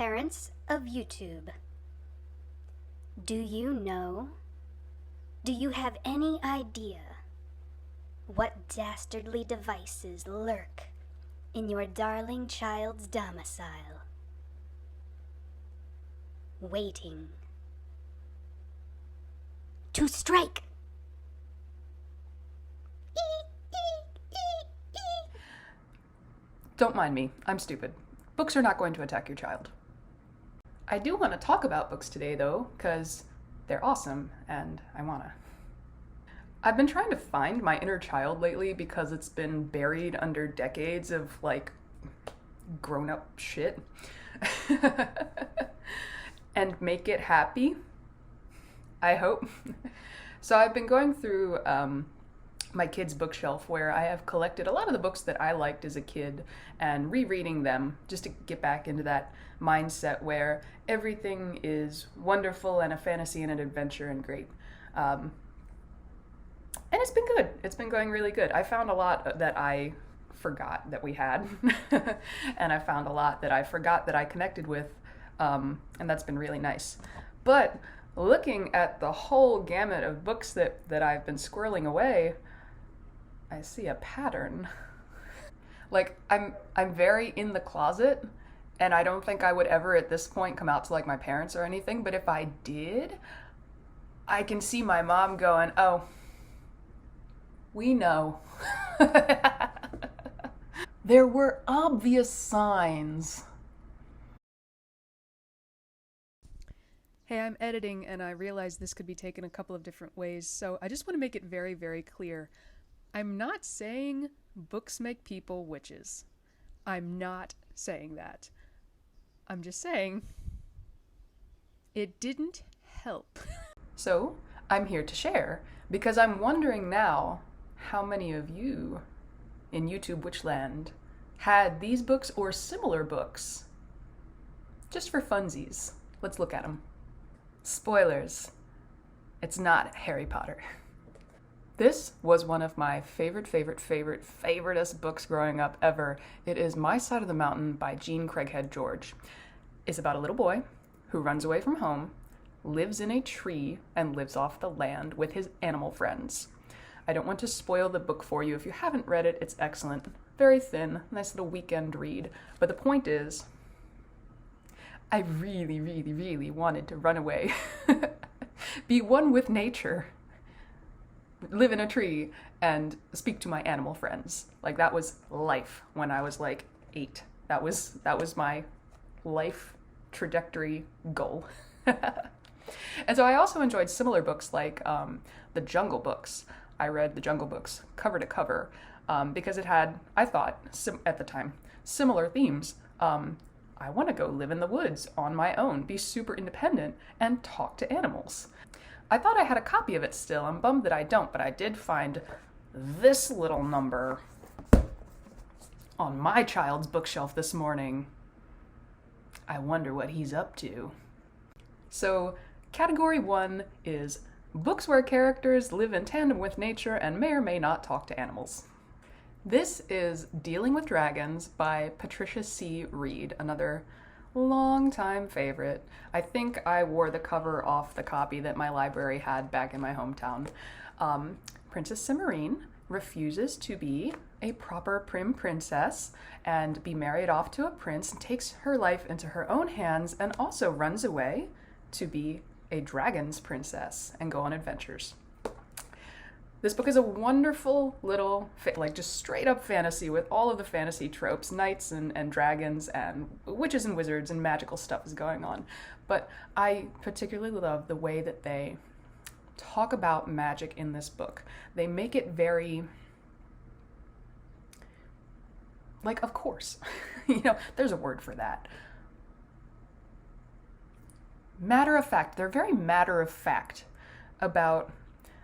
parents of YouTube. Do you know? Do you have any idea what dastardly devices lurk in your darling child's domicile? Waiting to strike. Don't mind me, I'm stupid. Books are not going to attack your child. I do want to talk about books today though, because they're awesome and I wanna. I've been trying to find my inner child lately because it's been buried under decades of like grown-up shit and make it happy, I hope. So I've been going through my kids' bookshelf where I have collected a lot of the books that I liked as a kid and rereading them just to get back into that mindset where everything is wonderful and a fantasy and an adventure and great. And it's been good. It's been going really good. I found a lot that I forgot that we had and I found a lot that I forgot that I connected with, and that's been really nice. But looking at the whole gamut of books that I've been squirreling away, I see a pattern. Like, I'm very in the closet, and I don't think I would ever at this point come out to like my parents or anything, but if I did, I can see my mom going, oh, we know. There were obvious signs. Hey, I'm editing and I realize this could be taken a couple of different ways, so I just want to make it very, very clear. I'm not saying books make people witches. I'm not saying that. I'm just saying it didn't help. So I'm here to share because I'm wondering now how many of you in YouTube Witchland had these books or similar books. Just for funsies. Let's look at them. Spoilers. It's not Harry Potter. This was one of my favoriteest books growing up ever. It is My Side of the Mountain by Jean Craighead George. It's about a little boy who runs away from home, lives in a tree, and lives off the land with his animal friends. I don't want to spoil the book for you. If you haven't read it, it's excellent. Very thin, nice little weekend read. But the point is, I really wanted to run away. Be one with nature. Live in a tree and speak to my animal friends. Like, that was life when I was like 8. That was my life trajectory goal. And so I also enjoyed similar books like the Jungle Books. I read the Jungle Books cover to cover because it had, I thought, at the time, similar themes. I want to go live in the woods on my own, be super independent, and talk to animals. I thought I had a copy of it still. I'm bummed that I don't, but I did find this little number on my child's bookshelf this morning. I wonder what he's up to. So, category 1 is books where characters live in tandem with nature and may or may not talk to animals. This is Dealing with Dragons by Patricia C. Wrede, another long-time favorite. I think I wore the cover off the copy that my library had back in my hometown. Princess Cimarine refuses to be a proper prim princess and be married off to a prince and takes her life into her own hands and also runs away to be a dragon's princess and go on adventures. This book is a wonderful little, like, just straight up fantasy with all of the fantasy tropes. Knights and dragons and witches and wizards and magical stuff is going on. But I particularly love the way that they talk about magic in this book. They make it very, like, of course, there's a word for that. Matter of fact. They're very matter of fact about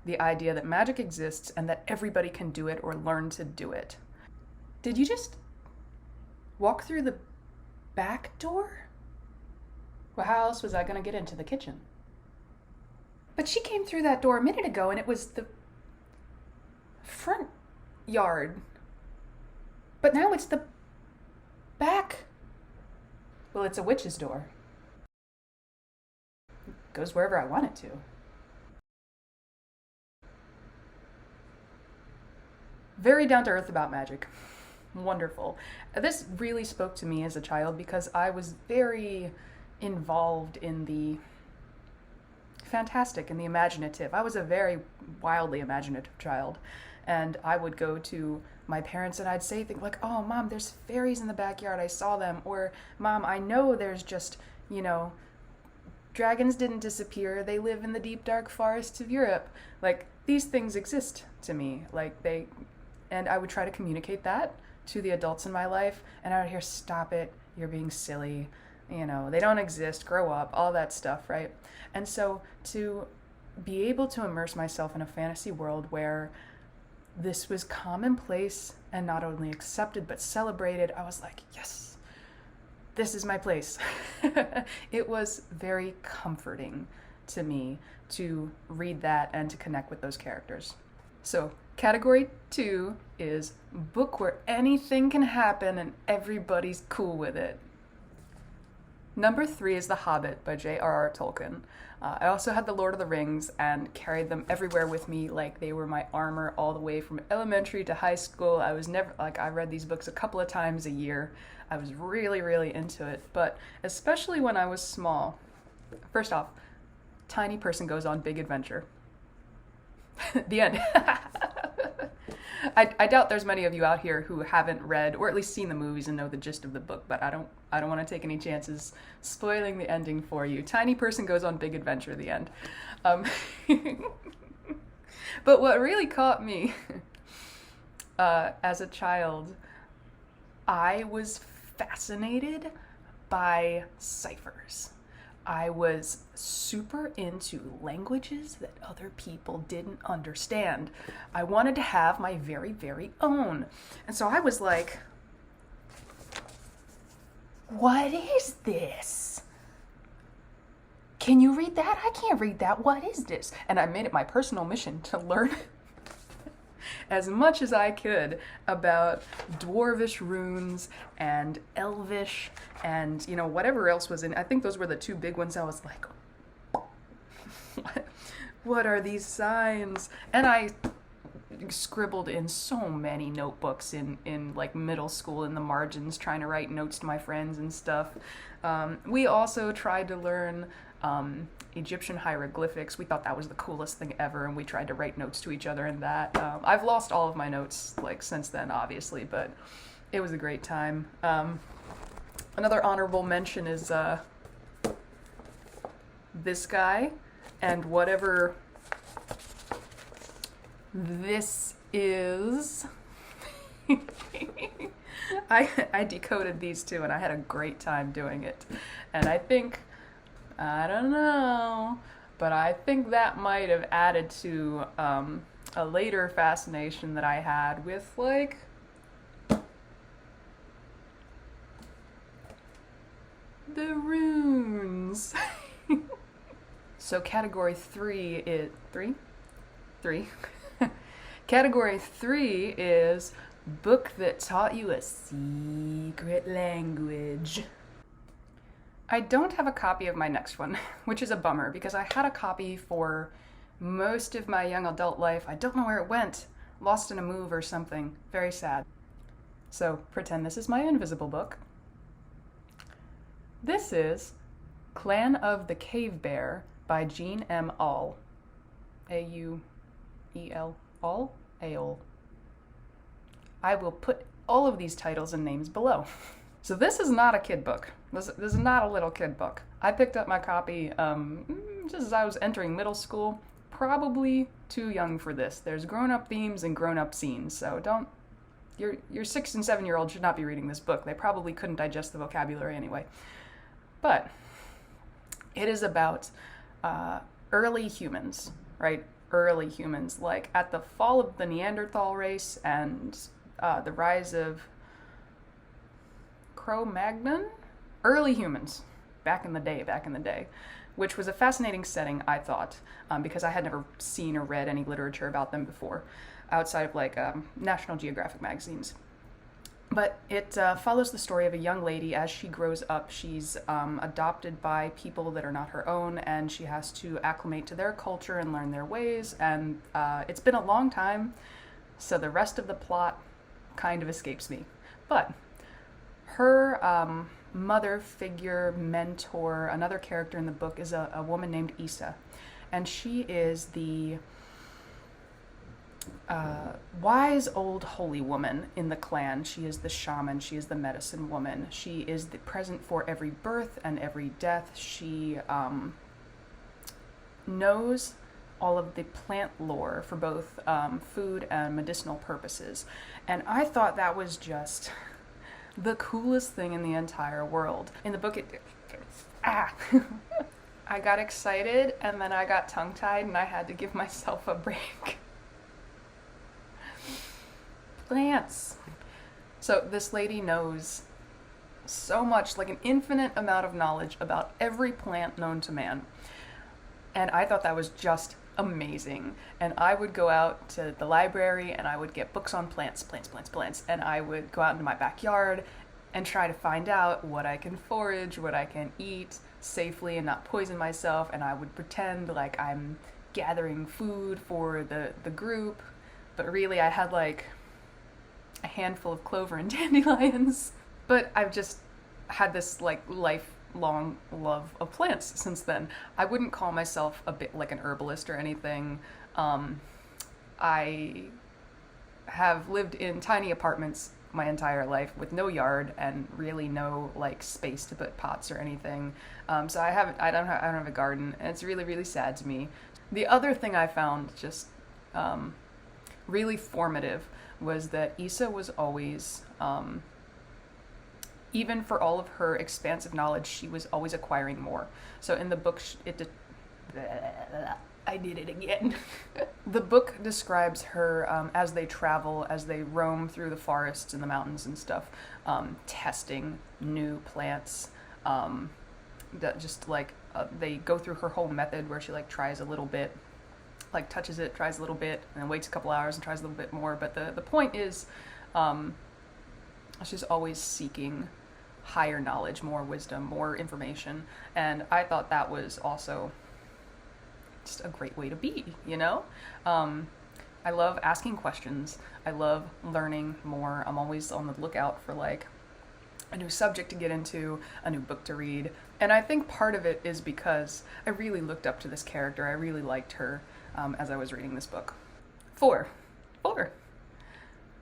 the idea that magic exists and that everybody can do it or learn to do it. Did you just walk through the back door? Well, how else was I going to get into the kitchen? But she came through that door a minute ago and it was the front yard. But now it's the back Well, it's a witch's door. It goes wherever I want it to. Very down to earth about magic. Wonderful. This really spoke to me as a child because I was very involved in the fantastic and the imaginative. I was a very wildly imaginative child. And I would go to my parents and I'd say things like, "Oh, Mom, there's fairies in the backyard. I saw them." Or, "Mom, I know there's just, dragons didn't disappear. They live in the deep, dark forests of Europe." Like, these things exist to me. And I would try to communicate that to the adults in my life. And I would hear, "Stop it. You're being silly. They don't exist. Grow up." All that stuff, right? And so to be able to immerse myself in a fantasy world where this was commonplace and not only accepted but celebrated, I was like, yes, this is my place. It was very comforting to me to read that and to connect with those characters. So category 2 is book where anything can happen and everybody's cool with it. Number 3 is The Hobbit by J.R.R. Tolkien. I also had The Lord of the Rings and carried them everywhere with me like they were my armor all the way from elementary to high school. I was never, I read these books a couple of times a year. I was really, really into it, but especially when I was small. First off, tiny person goes on big adventure. The end. I doubt there's many of you out here who haven't read or at least seen the movies and know the gist of the book, but I don't want to take any chances spoiling the ending for you. Tiny person goes on big adventure, the end. But what really caught me as a child, I was fascinated by ciphers. I was super into languages that other people didn't understand. I wanted to have my very, very own. And so I was like, "What is this? Can you read that? I can't read that. What is this?" And I made it my personal mission to learn as much as I could about dwarvish runes and elvish and, whatever else was in. I think those were the 2 big ones. I was like, what are these signs? And I scribbled in so many notebooks in like middle school in the margins, trying to write notes to my friends and stuff. We also tried to learn Egyptian hieroglyphics. We thought that was the coolest thing ever, and we tried to write notes to each other in that. I've lost all of my notes since then, obviously, but it was a great time. Another honorable mention is this guy and whatever this is. I decoded these 2 and I had a great time doing it. And I don't know, but I think that might have added to a later fascination that I had with the runes. So category 3 is three. Category 3 is book that taught you a secret language. I don't have a copy of my next one, which is a bummer because I had a copy for most of my young adult life. I don't know where it went. Lost in a move or something. Very sad. So pretend this is my invisible book. This is Clan of the Cave Bear by Jean M. Auel. A-U-E-L. Auel? Auel. I will put all of these titles and names below. So this is not a kid book. This is not a little kid book. I picked up my copy just as I was entering middle school. Probably too young for this. There's grown-up themes and grown-up scenes, so don't... Your 6 and 7-year-old should not be reading this book. They probably couldn't digest the vocabulary anyway. But it is about early humans, right? Early humans, like at the fall of the Neanderthal race and the rise of Cro-Magnon? Early humans, back in the day, which was a fascinating setting, I thought, because I had never seen or read any literature about them before, outside of National Geographic magazines. But it follows the story of a young lady as she grows up. She's adopted by people that are not her own, and she has to acclimate to their culture and learn their ways. And it's been a long time, so the rest of the plot kind of escapes me. But her mother figure, mentor, another character in the book is a woman named Issa. And she is the wise old holy woman in the clan. She is the shaman. She is the medicine woman. She is the present for every birth and every death. She knows all of the plant lore for both food and medicinal purposes. And I thought that was just the coolest thing in the entire world. In the book, I got excited and then I got tongue-tied and I had to give myself a break. Plants. So this lady knows so much, like an infinite amount of knowledge about every plant known to man. And I thought that was just amazing. And I would go out to the library and I would get books on plants. And I would go out into my backyard and try to find out what I can forage, what I can eat safely and not poison myself. And I would pretend like I'm gathering food for the group. But really I had like a handful of clover and dandelions. But I've just had this like lifelong love of plants since then. I wouldn't call myself a bit like an herbalist or anything. I have lived in tiny apartments my entire life with no yard and really no like space to put pots or anything. So I don't have a garden, and it's really, really sad to me. The other thing I found just really formative was that Issa was always, even for all of her expansive knowledge, she was always acquiring more. So in the book, I did it again. The book describes her as they travel, as they roam through the forests and the mountains and stuff, testing new plants. That just like they go through her whole method where she like tries a little bit, like touches it, tries a little bit, and then waits a couple hours and tries a little bit more. But the point is, she's always seeking higher knowledge, more wisdom, more information. And I thought that was also just a great way to be, you know? I love asking questions. I love learning more. I'm always on the lookout for like a new subject to get into, a new book to read. And I think part of it is because I really looked up to this character. I really liked her as I was reading this book. 4.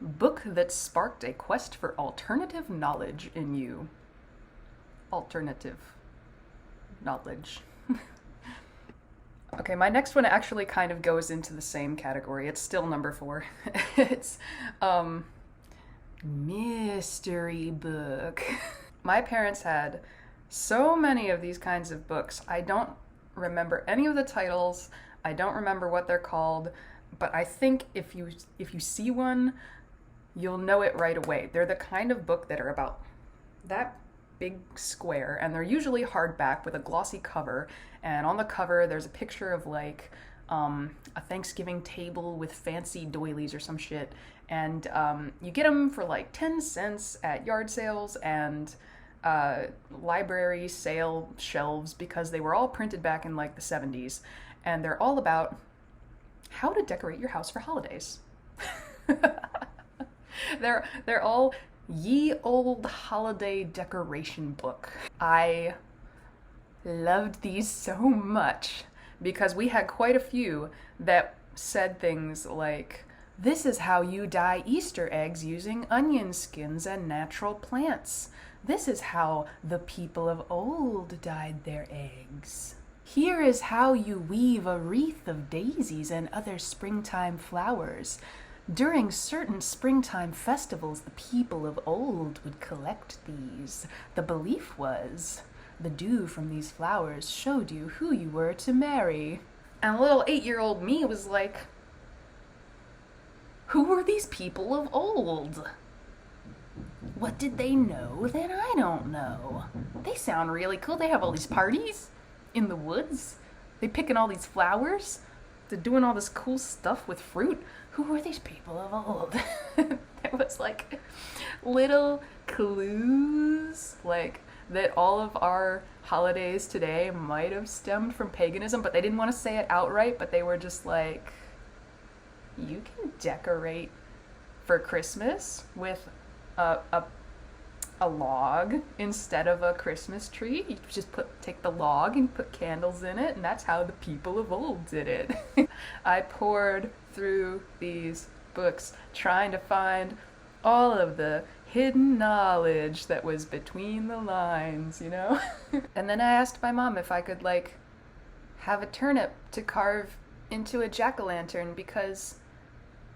Book that sparked a quest for alternative knowledge in you. Alternative knowledge. Okay, my next one actually kind of goes into the same category. It's still number 4. It's mystery book. My parents had so many of these kinds of books. I don't remember any of the titles. I don't remember what they're called, but I think if you see one, you'll know it right away. They're the kind of book that are about that big square, and they're usually hardback with a glossy cover, and on the cover there's a picture of like a Thanksgiving table with fancy doilies or some shit, and you get them for like 10 cents at yard sales and library sale shelves because they were all printed back in like the 70s, and they're all about how to decorate your house for holidays. They're all ye old holiday decoration book. I loved these so much because we had quite a few that said things like, this is how you dye Easter eggs using onion skins and natural plants. This is how the people of old dyed their eggs. Here is how you weave a wreath of daisies and other springtime flowers. During certain springtime festivals, the people of old would collect these. The belief was, the dew from these flowers showed you who you were to marry. And little 8-year-old me was like, who were these people of old? What did they know that I don't know? They sound really cool. They have all these parties in the woods. They picking all these flowers. They're doing all this cool stuff with fruit. Who were these people of old? It was like little clues, like that all of our holidays today might have stemmed from paganism, but they didn't want to say it outright, but they were just like, you can decorate for Christmas with a log instead of a Christmas tree. You just take the log and put candles in it, and that's how the people of old did it. I poured through these books trying to find all of the hidden knowledge that was between the lines, you know? And then I asked my mom if I could, like, have a turnip to carve into a jack-o'-lantern, because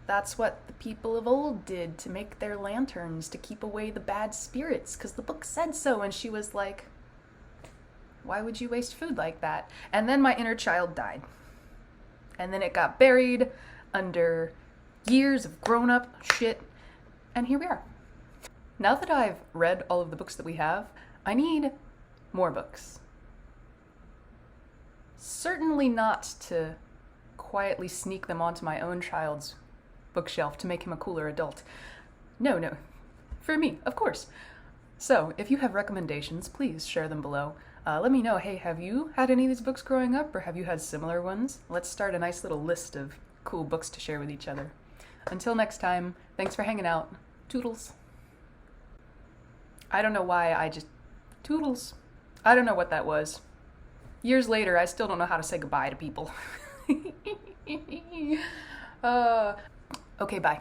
that's what the people of old did to make their lanterns, to keep away the bad spirits, because the book said so. And she was like, why would you waste food like that? And then my inner child died. And then it got buried under years of grown-up shit. And here we are. Now that I've read all of the books that we have, I need more books. Certainly not to quietly sneak them onto my own child's bookshelf to make him a cooler adult. No. For me, of course. So, if you have recommendations, please share them below. Let me know, hey, have you had any of these books growing up, or have you had similar ones? Let's start a nice little list of cool books to share with each other. Until next time, thanks for hanging out. Toodles. I don't know why Toodles. I don't know what that was. Years later, I still don't know how to say goodbye to people. Okay, bye.